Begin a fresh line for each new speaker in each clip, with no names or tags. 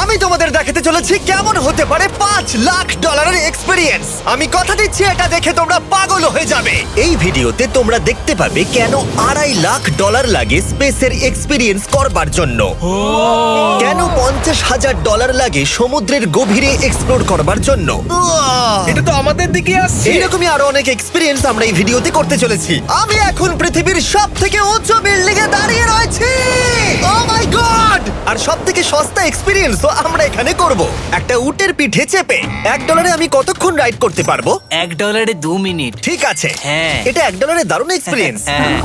আমি তোমাদের দেখাতে চলেছি কেমন হতে পারে $5 লাখ এক্সপিরিয়েন্স। আমি কথা দিচ্ছি এটা দেখে তোমরা পাগল হয়ে যাবে। এই ভিডিওতে তোমরা দেখতে পাবে কেন $2.5 লাখ লাগে স্পেসের এক্সপিরিয়েন্স করবার জন্য, কেন $50,000 লাগে সমুদ্রের গভীরে এক্সপ্লোর করবার জন্য।
এটা তো আমাদের দিকে আসছে।
এইরকমই আরো অনেক এক্সপিরিয়েন্স আমরা এই ভিডিওতে করতে চলেছি। আমি এখন পৃথিবীর সব থেকে উঁচু বিল্ডিং এ দাঁড়িয়ে রয়েছি। ও মাই গড! আর সব থেকে সস্তা এক্সপিরিয়েন্সও আমরা এখানে করব, একটা উটের পিঠে চেপে। $1 আমি কতক্ষণ রাইড করতে পারবো?
$1 2 মিনিট।
ঠিক আছে,
হ্যাঁ।
এটা $1 দারুণ এক্সপিরিয়েন্স।
হ্যাঁ।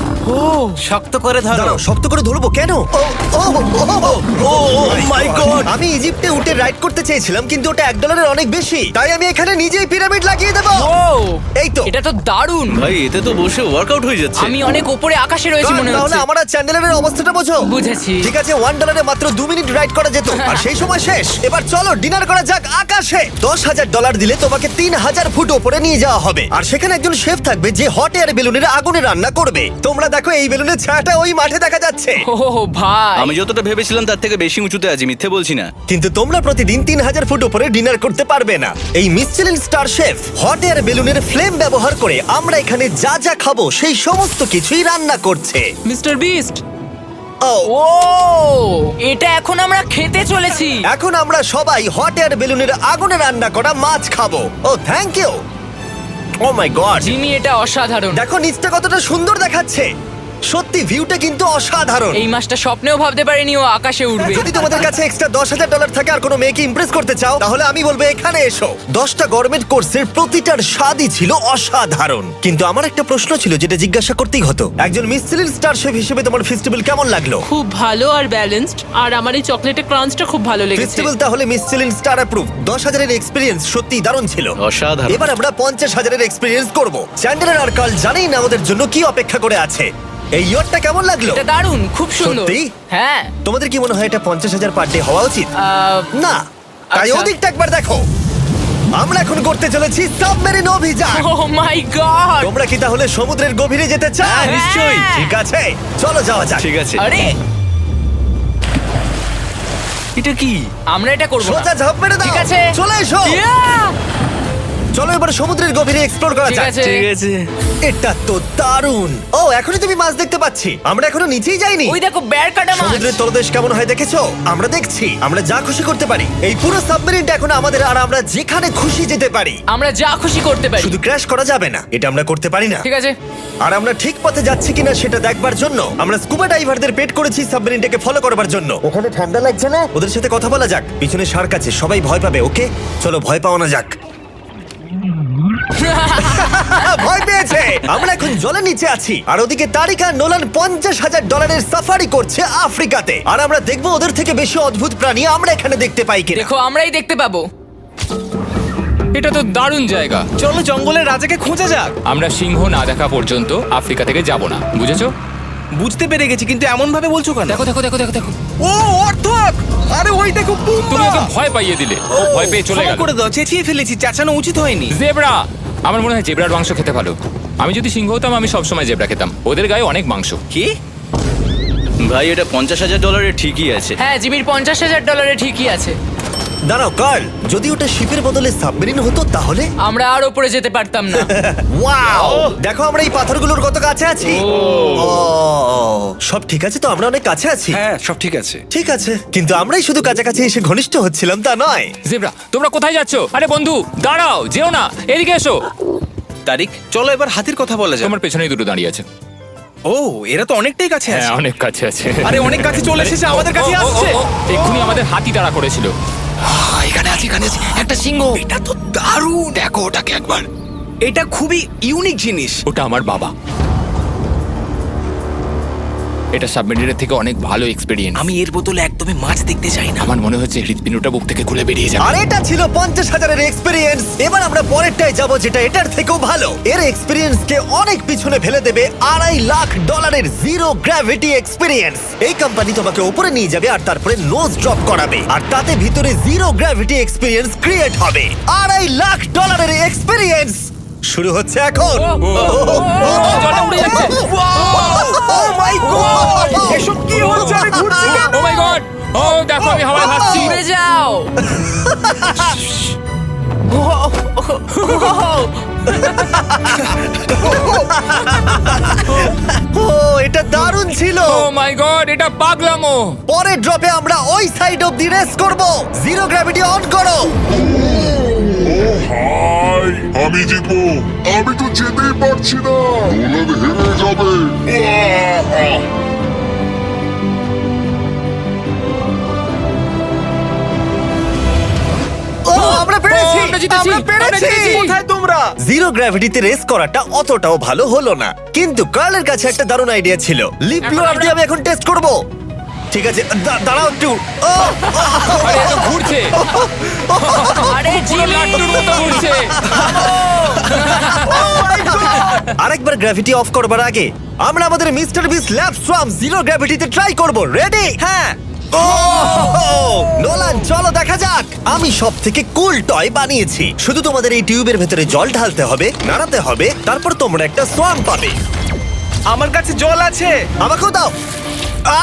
শক্ত করে ধরো।
দাঁড়াও, শক্ত করে ধরবো কেন? মাই গড! আমি ইজিপ্টে উটে রাইড করতে চেয়েছিলাম, কিন্তু ওটা $1 অনেক বেশি, তাই আমি এখানে নিজেই পিরামিড লাগিয়ে দেবো। এই তো।
এটা তো দারুণ।
ভাই এতে তো বসে ওয়ার্কআউট হয়ে যাচ্ছে।
আমি অনেক উপরে আকাশে রয়েছি মনে
তাহলে
হচ্ছে।
আমার আর চ্যান্ডেলের অবস্থাটা বোঝো।
বুঝেছি।
ঠিক আছে, $1 মাত্র 2 মিনিট রাইড করা যেত, আর সেই সময় শেষ। এবার চলো ডিনার করা যাক আকাশে। $10,000 দিলে তোমাকে 3000 ফুট উপরে নিয়ে যাওয়া হবে, আর সেখানে একজন শেফ থাকবে যে হট এয়ার বেলুনের আগুনে রান্না করবে। তোমরা দেখো এই বেলুনের ছায়াটা ওই মাঠে দেখা যাচ্ছে।
ও ভাই,
আমি যতটা ভেবেছিলাম তার থেকে বেশি উঁচুতে আছি, মিথ্যে বলছি না।
কিন্তু তোমরা প্রতিদিন 3000 ফুট উপরে ডিনার করতে পারবে না। এই Michelin star chef hot air বেলুনের ফ্লেম ব্যবহার করে আমরা এখানে যা যা খাবো সেই সমস্ত কিছুই রান্না করছে।
Mister beast.
ও
ও, এটা এখন আমরা খেতে চলেছি।
এখন আমরা সবাই হট এয়ার বেলুনের আগুনে রান্না করা মাছ খাবো। Oh thank you. Oh my god,
Jimmy, এটা অসাধারণ।
দেখো নিচটা কতটা সুন্দর দেখাচ্ছে। সত্যি ভিউটা কিন্তু অসাধারণ।
এই মাসটা স্বপ্নেও ভাবতে পারিনি ও আকাশে উঠবে।
যদি তোমাদের কাছে এক্সট্রা $10,000 থাকে আর কোনো মেয়েকে ইমপ্রেস করতে চাও, তাহলে আমি বলবো এখানে এসো। 10টা গভর্নমেন্ট কোর্সের প্রতিটার স্বাদই ছিল অসাধারণ। কিন্তু আমার একটা প্রশ্ন ছিল যেটা জিজ্ঞাসা করতেই হতো, একজন মিচেলিন স্টার শেফ হিসেবে তোমার ফেস্টিভ্যাল কেমন লাগলো?
খুব ভালো আর ব্যালেন্সড, আর আমার এই চকলেটের ক্রাঞ্চটা খুব ভালো লেগেছে।
ফেস্টিভ্যাল তাহলে মিচেলিন স্টার অ্যাপ্রুভ। 10,000 এক্সপিরিয়েন্স সত্যি দারুণ ছিল।
অসাধারণ।
এবার আমরা 50,000 এক্সপিরিয়েন্স করব। চ্যান্ডেলার আর কার্ল জানেই না আমাদের জন্য কি অপেক্ষা করে আছে। এই ইয়ারটা কেমন লাগলো?
এটা দারুণ, খুব সুন্দর।
সত্যি?
হ্যাঁ।
তোমাদের কি মনে হয় এটা 50,000 পার ডে হওয়া উচিত? না, তাই
আচ্ছা।
ওদিকটা একবার দেখো। আমরা এখন করতে চলেছি সাবমেরিন অভিযান।
ও মাই গড।
তোমরা কি তাহলে সমুদ্রের গভীরে যেতে চাও?
হ্যাঁ, নিশ্চয়ই।
ঠিক আছে, চলো যাওয়া যাক।
ঠিক আছে।
আরে,
এটা কি?
আমরা এটা করব না।
সোজা ঝাঁপ মেরে দাও।
ঠিক আছে।
চলে এসো।
Yeah!
চলো এবার সমুদ্রের গভীরে এক্সপ্লোর করা
ঠিক
যাক।
আছে।
ঠিক আছে।
এটা তো দারুণ। ও, এখনই তুমি মাছ দেখতে পাচ্ছি। আমরা এখনো নিচেই যাইনি।
ওই দেখো, বেড় কাটা মাছ।
সমুদ্রের তলদেশ কেমন হয় দেখেছো? আমরা দেখছি, আমরা যা খুশি করতে পারি। এই পুরো সাবমেরিনটা এখন আমাদের, আর আমরা যেখানে খুশি যেতে পারি।
আমরা যা খুশি করতে পারি।
শুধু ক্র্যাশ করা যাবে না, এটা আমরা করতে পারি না।
ঠিক আছে।
আর আমরা ঠিক পথে যাচ্ছি কিনা সেটা দেখবার জন্য আমরা স্কুবা ডাইভারদের পেড করেছি সাবমেরিনটাকে ফলো করবার জন্য। ওখানে ঠান্ডা লাগছে না? ওদের সাথে কথা বলা যাক। পিছনে শার্ক আছে, সবাই ভয় পাবে। ওকে চলো, ভয় পাওয়া না যাক। ভয় পেয়েছে। আমরা এখন জলের নিচে আছি, আর ওদিকে তারিকা নোলান $50,000 সাফারি করছে আফ্রিকাতে। আর আমরা দেখবো ওদের থেকে বেশি অদ্ভুত প্রাণী আমরা এখানে দেখতে পাই কিনা।
দেখো, আমরাই দেখতে পাবো।
এটা তো দারুণ জায়গা।
চলো জঙ্গলের রাজাকে খোঁজা যাক।
আমরা সিংহ না দেখা পর্যন্ত আফ্রিকা থেকে যাব না, বুঝেছো?
বুঝতে পেরে গেছি, কিন্তু এমন ভাবে বলছো কেন?
দেখো দেখো দেখো দেখো দেখো,
ও অর্থক! আরে ওই দেখো
তুমি ওকে ভয় পাইয়ে দিলে। ও ভয় পেয়ে চলে
ক্ষমা
গেল।
করে দাও, চেঁচিয়ে ফেলেছি, চাচানো উচিত হয়নি।
জেব্রা, আমার মনে হয় জেব্রার মাংস খেতে ভালো। আমি যদি সিংহ হতাম আমি সবসময় জেব্রা খেতাম, ওদের গায়ে অনেক মাংস।
কি? ভাই এটা $50,000 ঠিকই আছে।
হ্যাঁ, জিমির $50,000 ঠিকই আছে।
দাঁড়াও কার্ল, যদি ওটা শিপের বদলে সাবমেরিন হতো তাহলে?
আমরা আর উপরে যেতে পারতাম না।
ওয়াও, দেখো আমরা এই পাথরগুলোর কত কাছে আছি। ও, সব ঠিক আছে তো? আমরা অনেক কাছে আছি।
হ্যাঁ সব ঠিক আছে।
ঠিক আছে, কিন্তু আমরাই শুধু কাছাকাছি এসে ঘনিষ্ঠ হচ্ছিলাম তা নয়।
জেব্রা, তোমরা কোথায় যাচ্ছ? আরে বন্ধু দাঁড়াও, যেও না, এদিকে এসো।
তারিক, চলো এবার হাতির কথা বলা যাক।
তোমার পেছনেই দুটো দাঁড়িয়ে আছে।
ও, এরা তো অনেকটাই কাছে
হ্যাঁ,
আছে।
অনেক কাছে আছে।
আরে অনেক কাছে চলে এসেছে, আমাদের কাছে
ও, ও, ও,
আসছে।
ও, এক্ষুনি আমাদের হাতি তাড়া করেছিল।
এখানে আছে একটা সিংহ। এটা তো দারুণ, দেখো ওটাকে একবার। এটা খুবই ইউনিক জিনিস।
ওটা আমার বাবা। এটা সাবমেরিনের থেকে অনেক ভালো এক্সপেরিয়েন্স।
আমি এর বোতলে একদমই মাছ দেখতে চাই না।
আমার মনে হচ্ছে হৃদপিণ্ডটা বুক থেকে খুলে বেরিয়ে যাবে।
আর এটা ছিল 50,000 এক্সপিরিয়েন্স। এবার আমরা পরেরটায় যাব, যেটা এটার থেকেও ভালো। এর এক্সপিরিয়েন্স কে অনেক পিছনে ফেলে দেবে। $2.5 লাখ জিরো গ্র্যাভিটি এক্সপিরিয়েন্স। এই কোম্পানি তোমাকে উপরে নিয়ে যাবে আর তারপরে নোজ ড্রপ করাবে, আর তাতে ভিতরে জিরো গ্র্যাভিটি এক্সপিরিয়েন্স ক্রিয়েট হবে। $2.5 লাখ এক্সপিরিয়েন্স শুরু হচ্ছে এখন।
জলটা উড়ে যাচ্ছে।
ও মাই গড,
এসব কি হচ্ছে? আমি ঘুরছি কেন?
ও মাই গড! ও দেখো, আমি হাওয়ায় ভাসছি।
উড়ে যাও।
ও এটা দারুণ ছিল।
ও মাই গড, এটা পাগলামো।
পরের ড্রপে আমরা ওই সাইড অফ দি রেস করব। জিরো গ্র্যাভিটি অন করো।
হাই, আমি জিতবো। আমি তো যেতেই পারছি না, নোলান হেরে যাবে। আহ!
ও আমরা পেরেছি,
ও, আমরা জিতেছি,
আমরা পেরেছি।
আমরা জিতেছি।
কোথায় তোমরা?
জিরো গ্র্যাভিটিতে রেস করাটা অতটাও ভালো হলো না, কিন্তু কার্লের কাছে একটা দারুণ আইডিয়া ছিল। লিপ ব্লোয়ার দিয়ে আমি এখন টেস্ট করব। ঠিক আছে, দাঁড়াও একটু। ও,
আরে এত ঘুরছে,
আরে
পুরো
জিমি
লাট্টুর মতো ঘুরছে।
আরেকবার গ্র্যাভিটি অফ করবার আগে আমরা আমাদের মিস্টার বিস ল্যাব সোয়াম জিরো গ্র্যাভিটিতে ট্রাই করব। রেডি?
হ্যাঁ।
ও নোলান, চলো দেখা যাক। আমি সব থেকে কুল টয় বানিয়েছি। শুধু তোমাদের এই টিউবের ভেতরে জল ঢালতে হবে, নাড়াতে হবে, তারপর তোমরা একটা সোয়াম পাবে।
আমার কাছে জল আছে।
আমাকেও দাও।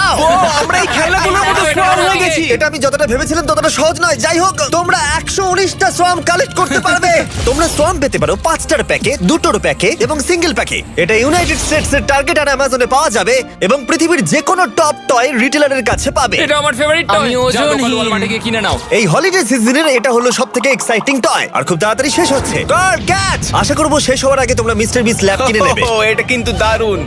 আও!
ও, আমরা এই খেলাগুলোর মতো স্ট্রং হয়ে গেছি।
এটা আমি যতটা ভেবেছিলাম ততটা সহজ নয়। যাই হোক, তোমরা 119টা সোয়াম কালেক্ট করতে পারবে। তোমরা সোয়াম পেতে পারো 5টার প্যাকে, 2টোর প্যাকে এবং সিঙ্গেল প্যাকে। এটা ইউনাইটেড স্টেটস এর টার্গেট আর অ্যামাজনে পাওয়া যাবে এবং পৃথিবীর যে কোনো টপ টয় রিটেলারের কাছে পাবে।
এটা আমার ফেভারিট টয়।
আমি ওজনহীন।
ওয়ালমার্টে গিয়ে কিনে নাও।
এই হলিডে সিজনের এটা হলো সবথেকে এক্সাইটিং টয় আর খুব তাড়াতাড়ি শেষ হচ্ছে। Girl catch! আশা করব শেষ হওয়ার আগে তোমরা মিস্টার বিস ল্যাব কিনে নেবে।
ও, এটা কিন্তু দারুণ।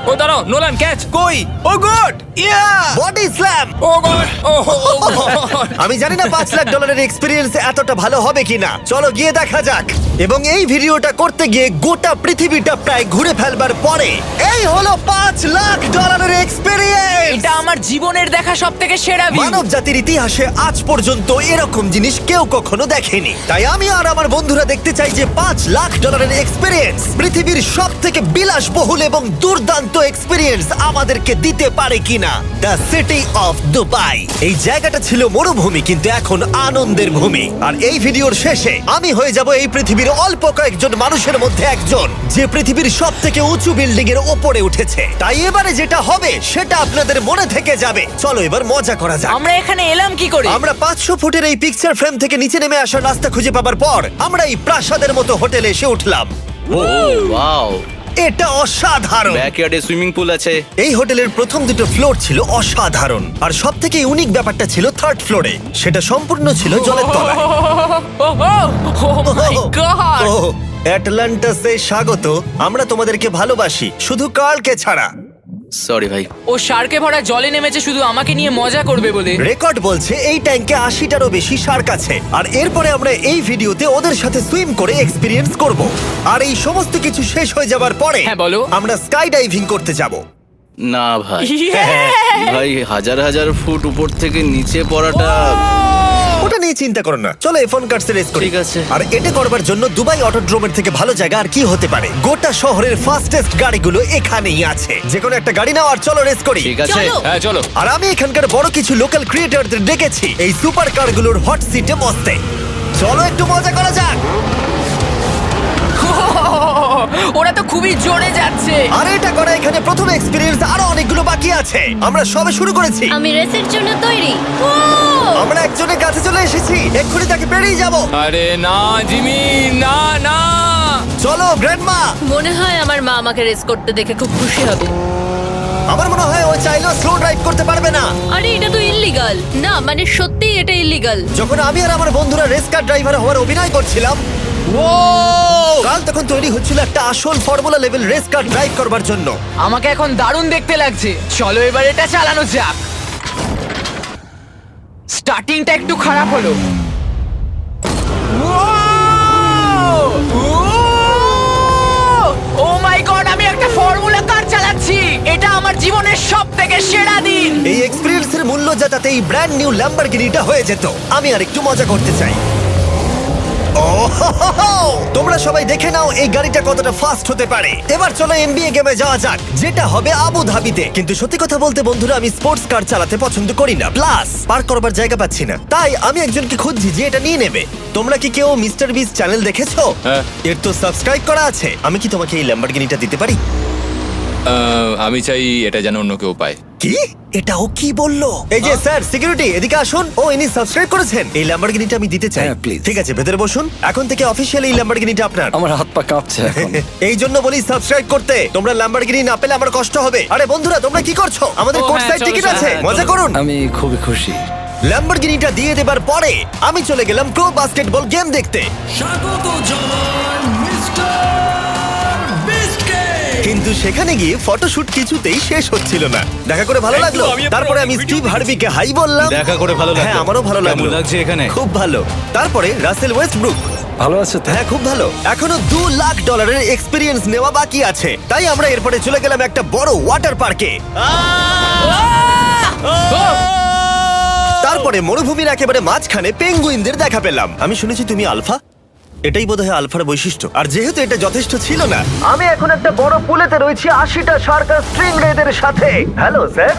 ও দাঁড়াও, নোলান ক্যাচ।
কই? Oh god! Yeah!
Body slam!
Oh god, oh god.
আমি জানি না $5 লাখ এক্সপিরিয়েন্স এতটা ভালো হবে কিনা। চলো গিয়ে দেখা যাক। এবং এই ভিডিওটা করতে গিয়ে গোটা পৃথিবীটা প্রায় ঘুরে ফেলবার পরে এই হলো $5 লাখ এক্সপিরিয়েন্স।
এটা আমার জীবনের দেখা সবথেকে সেরা ভিউ।
মানব জাতির ইতিহাসে আজ পর্যন্ত এরকম জিনিস কেউ কখনো দেখেনি। তাই আমি আর আমার বন্ধুরা দেখতে চাই যে $5 লাখ এক্সপিরিয়েন্স পৃথিবীর সব থেকে বিলাসবহুল এবং দুর্দান্ত এক্সপিরিয়েন্স আমাদেরকে দিতে পারে কিনা। The city of Dubai. এই জায়গাটা ছিল মরুভূমি, কিন্তু এখন আনন্দের ভূমি। আর এই ভিডিওর শেষে আমি হয়ে যাব এই পৃথিবীর অল্প কয়েকজন মানুষের মধ্যে একজন, যে পৃথিবীর সব থেকে উঁচু বিল্ডিং এর ওপরে উঠেছে। তাই এবারে যেটা হবে সেটা আপনাদের মনে থেকে যাবে। চলো এবার মজা করা যাক।
আমরা এখানে এলাম কি করে?
আমরা 500 ফুটের এই পিকচার ফ্রেম থেকে নিচে নেমে আসার রাস্তা খুঁজে পাবার পর আমরা এই প্রাসাদের মতো হোটেলে এসে উঠলাম।
ওয়াও,
এটা অসাধারণ।
ব্যাকইয়ার্ডে সুইমিং পুল আছে।
এই হোটেলের প্রথম দুটো ফ্লোর ছিল অসাধারণ, আর সব থেকে ইউনিক ব্যাপারটা ছিল থার্ড ফ্লোরে। সেটা সম্পূর্ণ ছিল জলের তলায়।
ও মাই গড!
ও, অ্যাটলান্টাসে স্বাগত। আমরা তোমাদেরকে ভালোবাসি, শুধু কার্লকে ছাড়া।
সরি ভাই।
ও শার্কে ভরা জলে নেমেছে শুধু আমাকে নিয়ে মজা করবে বলে।
রেকর্ড বলছে এই ট্যাঙ্কে 80টারও বেশি শার্ক আছে। আর এরপরে আমরা এই ভিডিওতে ওদের সাথে সুইম করে এক্সপিরিয়েন্স করব। আর এই সমস্ত কিছু শেষ হয়ে যাবার পরে
হ্যাঁ, বলো।
আমরা স্কাই ডাইভিং করতে যাব।
না ভাই,
হ্যাঁ,
ভাই হাজার হাজার ফুট উপর থেকে নিচে পড়াটা।
ওটা নিয়ে চিন্তা করো না, চলো F1 কার্স রেস করি।
ঠিক আছে।
আর এটা করবার জন্য দুবাই অটোড্রোমের থেকে ভালো জায়গা আর কি হতে পারে। গোটা শহরের ফাস্টেস্ট গাড়িগুলো এখানেই আছে। যে কোনো একটা গাড়ি নাও আর চলো রেস করি।
ঠিক আছে।
হ্যাঁ চলো।
আর আমি এখানকার বড় কিছু লোকাল ক্রিয়েটরদের ডেকেছি এই সুপার কারগুলোর হট সিটে বসতে। চলো একটু মজা করা যাক।
ওরা তো খুবই জোরে যাচ্ছে।
আর এটা করা এখানে প্রথম এক্সপিরিয়েন্স, আরো অনেকগুলো বাকি আছে। আমরা সবে শুরু করেছি।
আমি রেসের জন্য তৈরি। ও
আমরা একজনের কাছে চলে এসেছি, এক্ষুনি তাকে পেরিয়ে যাব।
আরে না জিমি, না না।
চলো গ্র্যান্ডমা।
মনে হয় আমার মা আমাকে রেস করতে দেখে খুব খুশি হবে।
আমার মনে হয় ও চাইলেও স্লো ড্রাইভ করতে পারবে না।
আরে এটা তো ইল্লিগাল। না মানে সত্যি এটা ইল্লিগাল।
যখন আমি আর আমার বন্ধুরা রেস কার ড্রাইভার হওয়ার অভিনয় করছিলাম, কাল তখন তৈরি হচ্ছিল একটা আসল formula level race car drive করবার জন্য।
আমাকে এখন দারুণ দেখতে লাগছে। চলো এবার এটা চালানো যাক। স্টার্টিংটা একটু খারাপ হলো। ও মাই গড, আমি একটা ফর্মুলা কার চালাচ্ছি। এটা আমার জীবনের সবথেকে সেরা দিন।
এই এক্সপেরিয়েন্সের মূল্য যা তাতে এই ব্র্যান্ড নিউ ল্যাম্বরগিনিটা হয়ে যেত। আমি আর একটু মজা করতে চাই। তোমরা সবাই দেখে নাও এই গাড়িটা কতটা ফাস্ট হতে পারে। এবার চলো NBA গেমে যাওয়া যাক, যেটা হবে আবু ধাবিতে। কিন্তু সত্যি কথা বলতে বন্ধুরা, আমি স্পোর্টস কার চালাতে পছন্দ করি না, প্লাস পার্ক করবার জায়গা পাচ্ছি না। তাই আমি একজনকে খুঁজছি যে এটা নিয়ে নেবে। তোমরা কি কেউ মিস্টার বিস চ্যানেল দেখেছো?
হ্যাঁ।
এর তো সাবস্ক্রাইব করা আছে। আমি কি তোমাকে এই ল্যাম্বরগিনিটা দিতে পারি?
আমি চাই এটা যেন অন্য কেউ পায়।
কি এটা ও কি বললো? এই যে স্যার সিকিউরিটি এদিকে আসুন। ও ইনি সাবস্ক্রাইব করেছেন। এই ল্যাম্বরগিনিটা আমি দিতে চাই।
হ্যাঁ, please.
ঠিক আছে, ভেতরে বসুন। এখন থেকে অফিসিয়ালি এই ল্যাম্বরগিনিটা আপনার।
আমার হাত পা কাঁপছে এখন।
এই জন্য বলি সাবস্ক্রাইব করতে। তোমরা ল্যাম্বরগিনি না পেলে আমার কষ্ট হবে। আরে বন্ধুরা তোমরা কি করছো? আমাদের
ও,
কোর্ট
হ্যাঁ,
সাইড
চলো,
টিকিট
চলো,
আছে,
হ্যাঁ,
মজা
চলো।
করুন।
আমি খুবই খুশি।
ল্যাম্বরগিনিটা দিয়ে দেবার পরে আমি চলে গেলাম প্রো বাস্কেটবল গেম দেখতে। কিন্তু সেখানে গিয়ে ফটোশুট কিছুতেই শেষ হচ্ছিল না। দেখা করে ভালো লাগলো। তারপরে আমি স্টিভ হার্ভিকে হাই বললাম।
দেখা করে ভালো লাগলো।
হ্যাঁ, আমারও ভালো লাগলো।
কেমন লাগছে এখানে?
খুব ভালো। তারপরে রাসেল ওয়েস্টব্রুক।
ভালো আছে তো?
হ্যাঁ, খুব ভালো। এখনো $2 লাখ এক্সপিরিয়েন্স নেওয়া বাকি আছে। তাই আমরা এরপরে চলে গেলাম একটা বড় ওয়াটার পার্কে। তারপরে মরুভূমির একেবারে মাঝখানে পেঙ্গুইনদের দেখা পেলাম। আমি শুনেছি তুমি আলফা। এটাই বোধহয় আলফার বৈশিষ্ট্য। আর যেহেতু এটা যথেষ্ট ছিল না, আমি এখন একটা বড় পুলেতে রয়েছি 80টা শার্ক আর স্ট্রিং রেদের সাথে। Hello sir.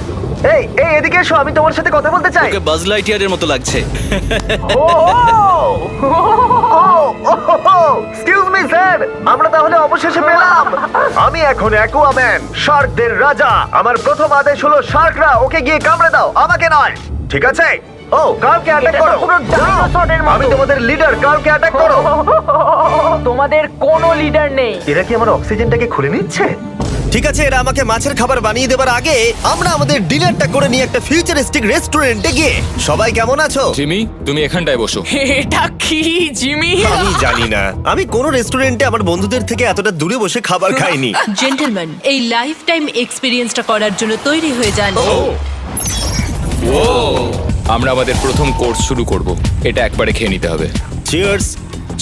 এই এই এদিকে এসো, আমি তোমার সাথে কথা বলতে চাই।
ওকে বাজ লাইটইয়ারের মতো লাগছে।
এক্সকিউজ মি স্যার, আমরা তাহলে অবশেষে পেলাম। আমি এখন অ্যাকুয়াম্যান, শার্কদের রাজা। আমার প্রথম আদেশ হলো শার্করা ওকে গিয়ে কামড়ে দাও, আমাকে নয়। ঠিক আছে? ও, কার্লকে অ্যাটাক করো। আমি তোমাদের লিডার, কার্লকে অ্যাটাক করো।
তোমাদের কোনো লিডার নেই।
এরা কি আমার অক্সিজেনটাকে খুলে নিচ্ছে? ঠিক আছে, এরা আমাকে মাছের খাবার বানিয়ে দেবার আগে আমরা আমাদের ডিনারটা করে নিয়ে একটা ফিউচারিস্টিক রেস্টুরেন্টে গিয়ে। সবাই কেমন আছো?
জিমি, তুমি এখানটায় বসো।
এটা কি জিমি?
আমি জানি না, আমি কোন রেস্টুরেন্টে আমার বন্ধুদের থেকে এতটা দূরে বসে খাবার খাইনি।
জেন্টলম্যান, এই লাইফ টাইম এক্সপিরিয়েন্সটা করার জন্য তৈরি হয়ে যান।
আমরা আমাদের প্রথম কোর্স শুরু করব। এটা একবারে খেয়ে নিতে হবে।
চিয়ার্স।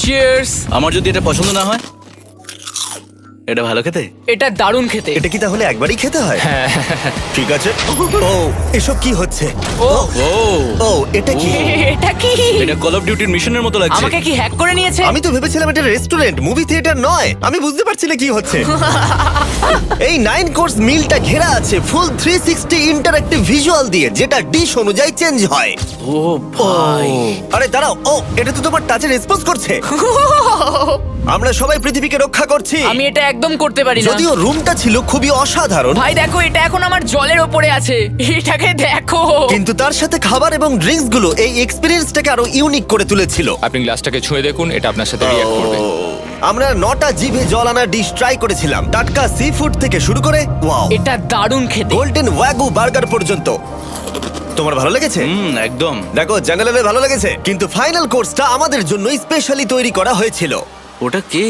চিয়ার্স।
আমার যদি এটা পছন্দ না হয়? এটা ভালো খেতে?
এটা দারুণ খেতে।
এটা কি তাহলে একবারই খেতে হয়? ঠিক আছে। ও, এসব কি হচ্ছে?
ও
ও,
ও, এটা কি?
এটা কি?
এটা কল অফ ডিউটির মিশনের মতো লাগছে।
আমাকে কি হ্যাক করে নিয়েছে?
আমি তো ভেবেছিলাম এটা রেস্টুরেন্ট, মুভি থিয়েটার নয়। আমি বুঝতে পারছি না কি হচ্ছে। এই 9 কোর্স মিলটা ঘেরা আছে ফুল 360 ইন্টারঅ্যাক্টিভ ভিজুয়াল দিয়ে, যেটা ডিশ অনুযায়ী চেঞ্জ হয়।
ও ভাই,
আরে দাঁড়াও, ও এটা তো তোমার টাচে রেসপন্স করছে। আমরা সবাই পৃথিবীকে রক্ষা করছি।
আমি এটা একদম করতে পারি না।
যদিও রুমটা ছিল খুবই অসাধারণ,
ভাই দেখো, এটা এখন আমার জলের ওপরে আছে। এটাকে দেখো।
কিন্তু তার সাথে খাবার এবং ড্রিঙ্কস গুলো এই এক্সপেরিয়েন্সটাকে আরো ইউনিক করে তুলেছিল।
আপনি গ্লাসটাকে ছুঁয়ে দেখুন, এটা আপনার সাথে রিঅ্যাক্ট করবে।
আমরা 9টা জিভে জল আনা ডিশ ট্রাই করেছিলাম, টাটকা সি ফুড থেকে শুরু করে ওয়াও,
এটা দারুণ খেতে।
গোল্ডেন ওয়াগু বার্গার পর্যন্ত। তোমার ভালো লেগেছে?
একদম।
দেখো, জেনারেলে ভালো লেগেছে, কিন্তু ফাইনাল কোর্সটা আমাদের জন্য স্পেশালি তৈরি করা হয়েছিল।
ওটা কে?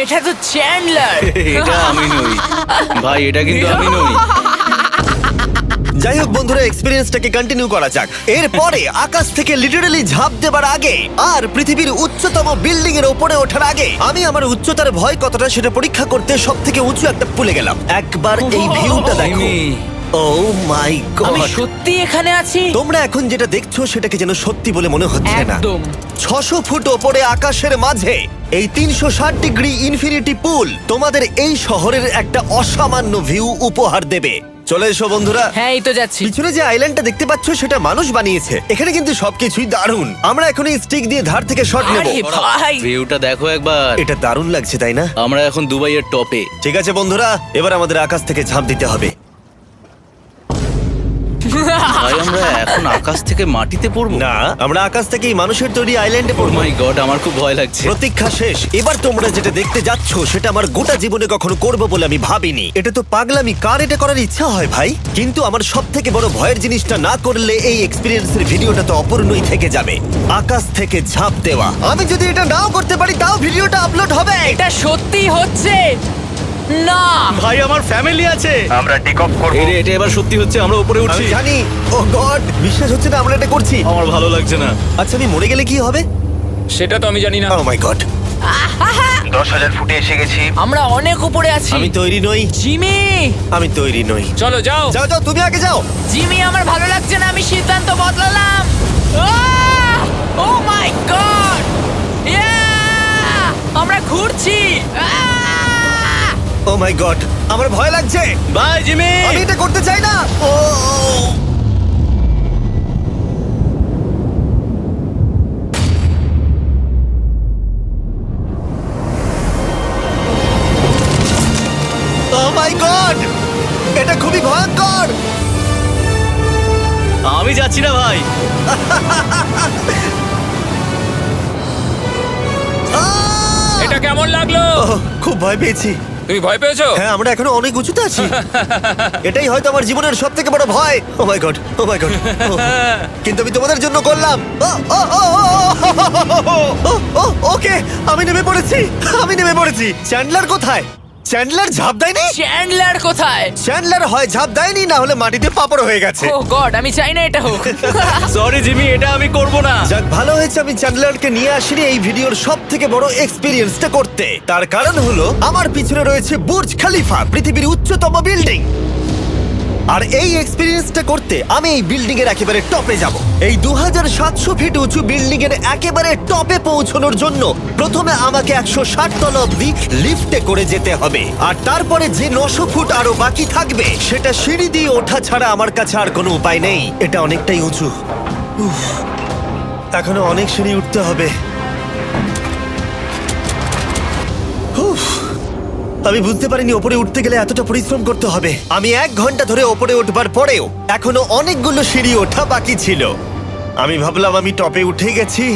এটা তো চ্যান্ডলার।
এটা আমি নই ভাই, এটা কিন্তু আমি নই।
যাই হোক বন্ধুরা, এক্সপেরিয়েন্সটাকে কন্টিনিউ করা যাক। এরপরে আকাশ থেকে লিটারালি ঝাঁপ দেবার আগে আর পৃথিবীর উচ্চতম বিল্ডিং এর উপরে ওঠার আগে আমি আমার উচ্চতার ভয় কতটা সেটা পরীক্ষা করতে সব থেকে উঁচু একটা পুলে গেলাম। একবার এই ভিউটা দেখো।
জিমি।
ও মাই
আমি
গড!
সত্যি এখানে আছি।
তোমরা এখন যেটা দেখছো সেটাকে যেন সত্যি বলে মনে হচ্ছে না।
একদম।
600 ফুট ওপরে আকাশের মাঝে এই 360 ডিগ্রি ইনফিনিটি পুল তোমাদের এই শহরের একটা অসামান্য ভিউ উপহার দেবে। চলে এসো বন্ধুরা।
হ্যাঁ, এই তো যাচ্ছি।
পিছনে যে আইল্যান্ডটা দেখতে পাচ্ছ সেটা মানুষ বানিয়েছে। এখানে কিন্তু সবকিছুই দারুণ। আমরা এখন এই স্টিক দিয়ে ধার থেকে শট নেব।
আরে ভাই,
ভিউটা দেখো একবার।
এটা দারুণ লাগছে, তাই না?
আমরা এখন দুবাইয়ের টপে।
ঠিক আছে বন্ধুরা, এবার আমাদের আকাশ থেকে ঝাঁপ দিতে হবে।
ভাই, আমরা এখন আকাশ থেকে মাটিতে পড়বো?
না, আমরা আকাশ থেকে এই মানুষের তৈরি আইল্যান্ডে
ও
পড়বো।
মাই গড, আমার খুব ভয় লাগছে।
প্রতীক্ষা শেষ। এবার তোমরা যেটা দেখতে যাচ্ছ সেটা আমার গোটা জীবনে কখনো করবো বলে আমি ভাবিনি। এটা তো পাগলামি, কার এটা করার ইচ্ছা হয় ভাই? কিন্তু আমার সব থেকে বড় ভয়ের জিনিসটা না করলে এই এক্সপিরিয়েন্সের ভিডিওটা তো অপূর্ণই থেকে যাবে। আকাশ থেকে ঝাঁপ দেওয়া। আমি যদি এটা নাও করতে পারি তাও ভিডিওটা আপলোড হবে।
এটা সত্যি হচ্ছে না।
ভাই, আমার ফ্যামিলি আছে।
আমরা টেক অফ করব।
এটা এবার সত্যি হচ্ছে, আমরা উপরে উঠছি।
আমি জানি। ও গড, বিশ্বাস হচ্ছে না আমরা এটা করছি।
আমার ভালো লাগছে না।
আচ্ছা, আমি মরে গেলে কি হবে?
সেটা তো আমি জানি না।
ও মাই গড, 10,000 ফুটে এসে গেছি।
আমরা অনেক উপরে আছি।
আমি তৈরি নই।
জিমি,
আমি তৈরি নই।
চলো যাও।
যাও যাও, তুমি আগে যাও।
জিমি, আমার ভালো লাগছে না। আমি সিদ্ধান্ত বদলালাম। ও মাই গড, আমরা ঘুরছি।
ও মাই গড, আমার ভয় লাগছে।
Bye Jimmy.
আমি এটা করতে চাই না। ও মাই গড, এটা খুবই ভয়ঙ্কর।
লাগলো?
খুব ভয় পেয়েছি।
তুমি ভয় পেয়েছো?
হ্যাঁ, আমরা এখনো অনেক উঁচুতে আছি। এটাই হয়তো আমার জীবনের সব থেকে বড় ভয়। ও my god, O my god. কিন্তু আমি তোমাদের জন্য করলাম। ওকে, আমি নেমে পড়েছি, আমি নেমে পড়েছি। চ্যান্ডলার কোথায়? চ্যান্ডলার ঝাঁপ দেয়নি?
চ্যান্ডলার কোথায়?
চ্যান্ডলার হয় ঝাঁপ দেয়নি, না হলে মাটিতে পাপড় হয়ে গেছে।
ও গড, আমি চাই না এটা হোক।
সরি জিমি, এটা আমি করব না।
যাক, ভালো হয়েছে আমি চ্যান্ডলারকে নিয়ে আসিনি এই ভিডিওর সব থেকে বড় এক্সপিরিয়েন্সটা করতে। তার কারণ হলো আমার পিছনে রয়েছে বুর্জ খলিফা, পৃথিবীর উচ্চতম বিল্ডিং। আর এই এক্সপিরিয়েন্সটা করতে আমি এই বিল্ডিং এর একেবারে টপে যাব। এই 2700 ফিট উঁচু বিল্ডিং এর একেবারে টপে পৌঁছানোর জন্য প্রথমে আমাকে 160 তলা অব্দি লিফটে করে যেতে হবে, আর তারপরে যে 900 ফুট আরো বাকি থাকবে সেটা সিঁড়ি দিয়ে ওঠা ছাড়া আমার কাছে আর কোনো উপায় নেই। এটা অনেকটাই উঁচু। উফ, এখনো অনেক সিঁড়ি উঠতে হবে। উফ, আমি বুঝতে পারিনি ওপরে উঠতে গেলে এতটা পরিশ্রম করতে হবে। আমি 1 ঘন্টা ধরে ওপরে উঠবার পরেও এখনো অনেকগুলো সিঁড়ি ওঠা বাকি ছিল। আমি ভাবলাম আমি টপে উঠে গেছি,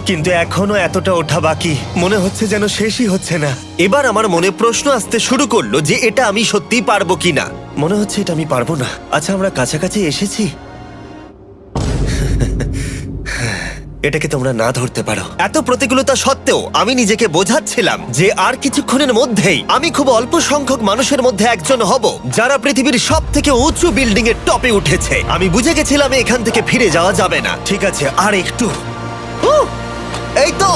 কিন্তু এখনো এতটা ওঠা বাকি। মনে হচ্ছে যেন শেষই হচ্ছে না। এবার আমার মনে প্রশ্ন আসতে শুরু করলো যে এটা আমি সত্যিই পারবো কিনা। মনে হচ্ছে এটা আমি পারবো না। আচ্ছা, আমরা কাছাকাছি এসেছি। এটাকে তোমরা না ধরতে পারো। এত প্রতিকূলতা সত্ত্বেও আমি নিজেকে বোঝাচ্ছিলাম যে আর কিছুক্ষণের মধ্যেই আমি খুব অল্প সংখ্যক মানুষের মধ্যে একজন হব যারা পৃথিবীর সব থেকে উঁচু বিল্ডিং এর টপে উঠেছে। আমি বুঝে গেছিলাম এখান থেকে ফিরে যাওয়া যাবে না। ঠিক আছে, আর একটু। এই তো,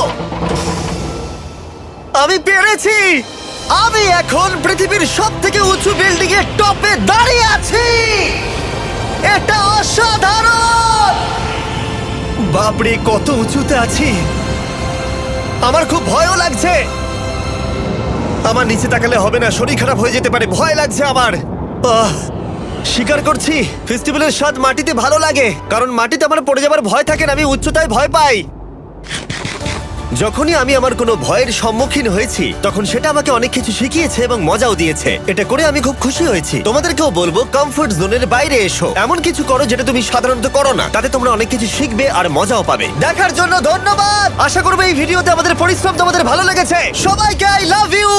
আমি পেরেছি। আমি এখন পৃথিবীর সব থেকে উঁচু বিল্ডিং এর টপে দাঁড়িয়ে আছি। এটা অসাধারণ। বাপরে, কত উঁচুতে আছি। আমার খুব ভয়ও লাগছে। আমার নিচে তাকালে হবে না, শরীর খারাপ হয়ে যেতে পারে। ভয় লাগছে আমার। স্বীকার করছি, ফেস্টিভ্যালের স্বাদ মাটিতে ভালো লাগে, কারণ মাটিতে আমার পড়ে যাবার ভয় থাকে না। আমি উচ্চতায় ভয় পাই। যখনই আমি আমার কোনো ভয়ের সম্মুখীন হয়েছি তখন সেটা আমাকে অনেক কিছু শিখিয়েছে এবং মজাও দিয়েছে। এটা করে আমি খুব খুশি হয়েছি। তোমাদেরকেও বলবো কমফোর্ট জোনের বাইরে এসো, এমন কিছু করো যেটা তুমি সাধারণত করো না। তাতে তোমরা অনেক কিছু শিখবে আর মজাও পাবে। দেখার জন্য ধন্যবাদ। আশা করবো এই ভিডিওতে আমাদের পরিশ্রম তোমাদের ভালো লেগেছে। সবাইকে আই লাভ ইউ।